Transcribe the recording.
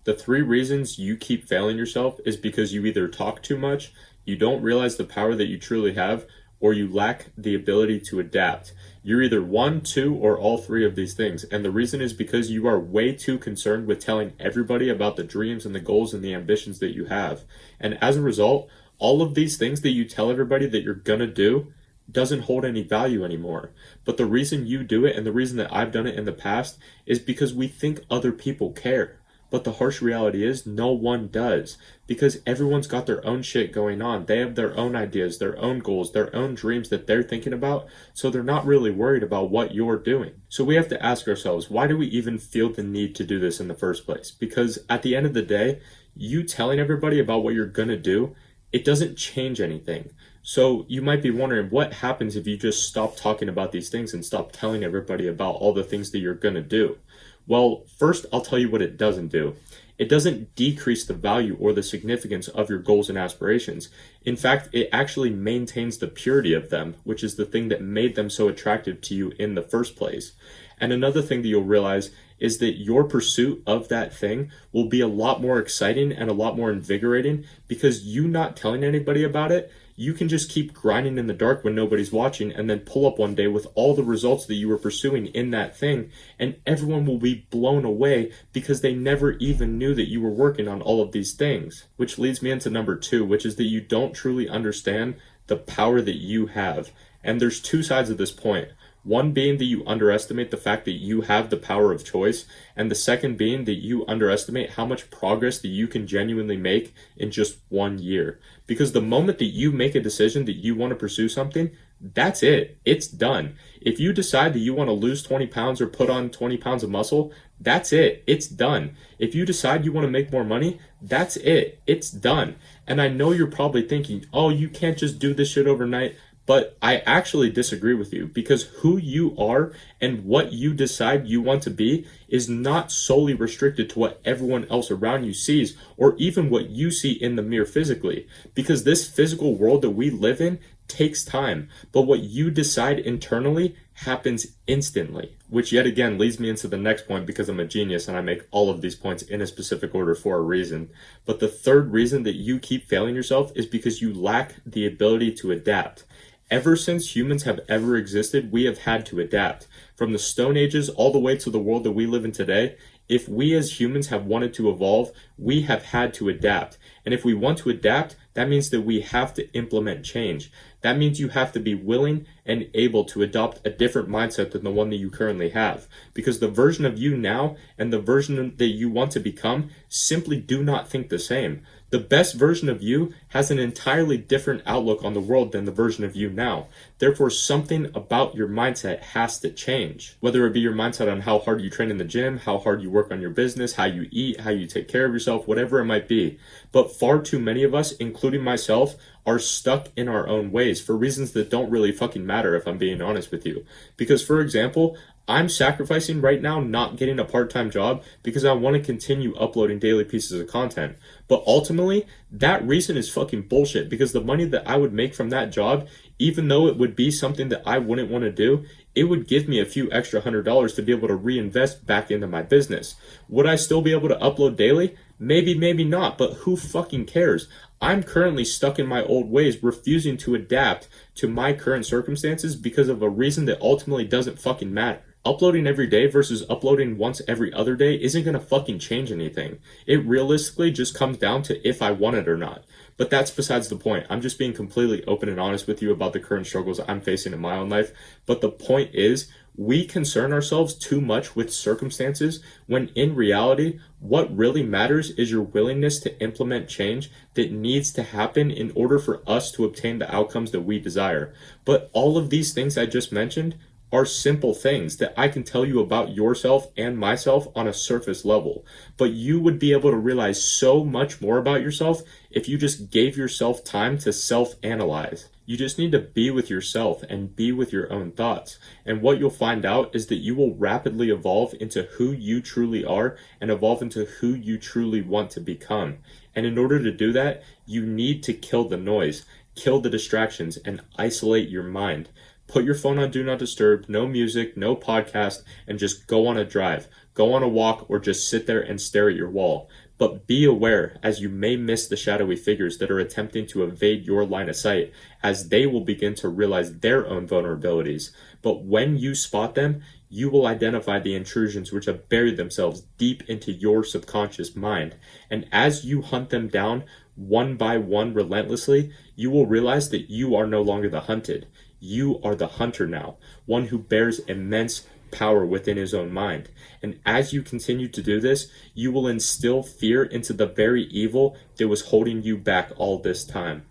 The 3 reasons you keep failing yourself is because you either talk too much, you don't realize the power that you truly have, or you lack the ability to adapt. You're either one, two, or all 3 of these things. And the reason is because you are way too concerned with telling everybody about the dreams and the goals and the ambitions that you have. And as a result, all of these things that you tell everybody that you're gonna do doesn't hold any value anymore. But the reason you do it and the reason that I've done it in the past is because we think other people care. But the harsh reality is no one does, because everyone's got their own shit going on. They have their own ideas, their own goals, their own dreams that they're thinking about, so they're not really worried about what you're doing. So we have to ask ourselves, why do we even feel the need to do this in the first place? Because at the end of the day, you telling everybody about what you're gonna do, it doesn't change anything. So you might be wondering, what happens if you just stop talking about these things and stop telling everybody about all the things that you're gonna do? Well, first, I'll tell you what it doesn't do. It doesn't decrease the value or the significance of your goals and aspirations. In fact, it actually maintains the purity of them, which is the thing that made them so attractive to you in the first place. And another thing that you'll realize is that your pursuit of that thing will be a lot more exciting and a lot more invigorating, because you not telling anybody about it, you can just keep grinding in the dark when nobody's watching and then pull up one day with all the results that you were pursuing in that thing, and everyone will be blown away because they never even knew that you were working on all of these things. Which leads me into number 2, which is that you don't truly understand the power that you have. And there's 2 sides of this point. One being that you underestimate the fact that you have the power of choice, and the second being that you underestimate how much progress that you can genuinely make in just 1 year. Because the moment that you make a decision that you want to pursue something, that's it. It's done. If you decide that you want to lose 20 pounds or put on 20 pounds of muscle, that's it. It's done. If you decide you want to make more money, that's it. It's done. And I know you're probably thinking, oh, you can't just do this shit overnight. But I actually disagree with you, because who you are and what you decide you want to be is not solely restricted to what everyone else around you sees, or even what you see in the mirror physically. Because this physical world that we live in takes time, but what you decide internally happens instantly. Which yet again leads me into the next point, because I'm a genius and I make all of these points in a specific order for a reason. But the 3rd reason that you keep failing yourself is because you lack the ability to adapt. Ever since humans have ever existed, we have had to adapt. From the Stone Ages all the way to the world that we live in today, if we as humans have wanted to evolve, we have had to adapt. And if we want to adapt, that means that we have to implement change. That means you have to be willing and able to adopt a different mindset than the one that you currently have. Because the version of you now and the version that you want to become simply do not think the same. The best version of you has an entirely different outlook on the world than the version of you now. Therefore, something about your mindset has to change. Whether it be your mindset on how hard you train in the gym, how hard you work on your business, how you eat, how you take care of yourself, whatever it might be. But far too many of us, including myself, are stuck in our own ways for reasons that don't really fucking matter, if I'm being honest with you. Because, for example, I'm sacrificing right now not getting a part-time job because I want to continue uploading daily pieces of content. But ultimately, that reason is fucking bullshit, because the money that I would make from that job, even though it would be something that I wouldn't want to do, it would give me a few extra $100 to be able to reinvest back into my business. Would I still be able to upload daily? Maybe, maybe not, but who fucking cares? I'm currently stuck in my old ways, refusing to adapt to my current circumstances because of a reason that ultimately doesn't fucking matter. Uploading every day versus uploading once every other day isn't gonna fucking change anything. It realistically just comes down to if I want it or not. But that's besides the point. I'm just being completely open and honest with you about the current struggles I'm facing in my own life. But the point is, we concern ourselves too much with circumstances when in reality, what really matters is your willingness to implement change that needs to happen in order for us to obtain the outcomes that we desire. But all of these things I just mentioned are simple things that I can tell you about yourself and myself on a surface level. But you would be able to realize so much more about yourself if you just gave yourself time to self-analyze. You just need to be with yourself and be with your own thoughts. And what you'll find out is that you will rapidly evolve into who you truly are and evolve into who you truly want to become. And in order to do that, you need to kill the noise, kill the distractions, and isolate your mind. Put your phone on Do Not Disturb, no music, no podcast, and just go on a drive. Go on a walk, or just sit there and stare at your wall. But be aware, as you may miss the shadowy figures that are attempting to evade your line of sight, as they will begin to realize their own vulnerabilities. But when you spot them, you will identify the intrusions which have buried themselves deep into your subconscious mind. And as you hunt them down one by one relentlessly, you will realize that you are no longer the hunted. You are the hunter now, one who bears immense power within his own mind. And as you continue to do this, you will instill fear into the very evil that was holding you back all this time.